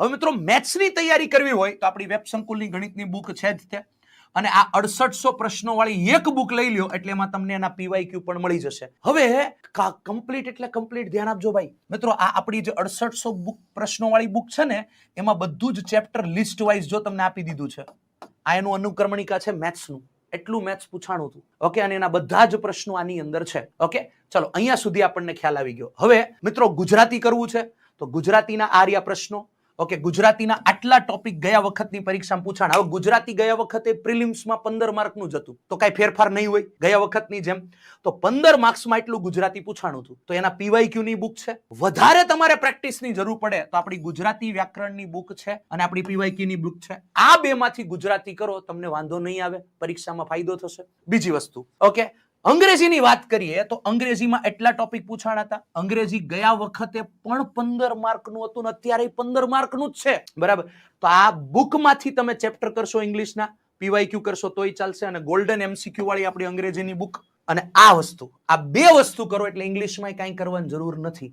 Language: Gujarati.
હવે મિત્રો મેથ્સની તૈયારી કરવી હોય તો આપણી વેબ સંકુલની ગણિતની બુક છે જ તે, અને આ 6800 પ્રશ્નો વાળી એક બુક લઈ લ્યો એટલે એમાં તમને એના પીવાયક્યુ પણ મળી જશે. હવે કમ્પ્લીટ એટલે કમ્પ્લીટ ધ્યાન આપજો ભાઈ મિત્રો. આ આપણી જે 6800 બુક પ્રશ્નો વાળી બુક છે ને, એમાં બધું જ ચેપ્ટર લિસ્ટ વાઇઝ જો તમને આપી દીધું છે. આ એનું અનુક્રમણિકા છે મેથ્સનું, એટલું મેથ્સ પૂછાણું હતું. ઓકે, અને એના બધા જ પ્રશ્નો આની અંદર છે. ઓકે, ચલો અહીંયા સુધી આપણને ખ્યાલ આવી ગયો. હવે મિત્રો ગુજરાતી કરવું છે તો ગુજરાતીના આ રહ્યા પ્રશ્નો. ઓકે, ગુજરાતીના આટલા ટોપિક ગયા વખતની પરીક્ષામાં પૂછાણ. હવે ગુજરાતી ગયા વખતે પ્રિલિમ્સમાં 15 માર્કનું જ હતું, તો કઈ ફેરફાર નહીં હોય ગયા વખતની જેમ. તો 15 માર્ક્સમાં એટલું ગુજરાતી પૂછાણું હતું. તો એના પીવાયક્યુ ની બુક છે. વધારે તમારે પ્રેક્ટિસની જરૂર પડે તો આપણી ગુજરાતી વ્યાકરણની બુક છે અને આપણી પીવાયક્યુ ની બુક છે. આ બેમાંથી ગુજરાતી કરો, તમને વાંધો નહીં આવે, પરીક્ષામાં ફાયદો થશે. બીજી વસ્તુ, ઓકે, અંગ્રેજીની વાત કરીએ તો અંગ્રેજીમાં એટલા ટોપિક પૂછાણા હતા. અંગ્રેજી ગયા વખતે પણ 15 માર્કનું હતું ને અત્યારે 15 માર્કનું જ છે, બરાબર. તો આ બુકમાંથી તમે ચેપ્ટર કરશો ઇંગ્લિશના, પીવાયક્યુ કરશો તોય ચાલશે, અને ગોલ્ડન એમસીક્યુ વાળી આપણી અંગ્રેજીની બુક, અને આ બે વસ્તુ કરો એટલે ઇંગ્લિશમાં કાંઈ કરવાની જરૂર નથી.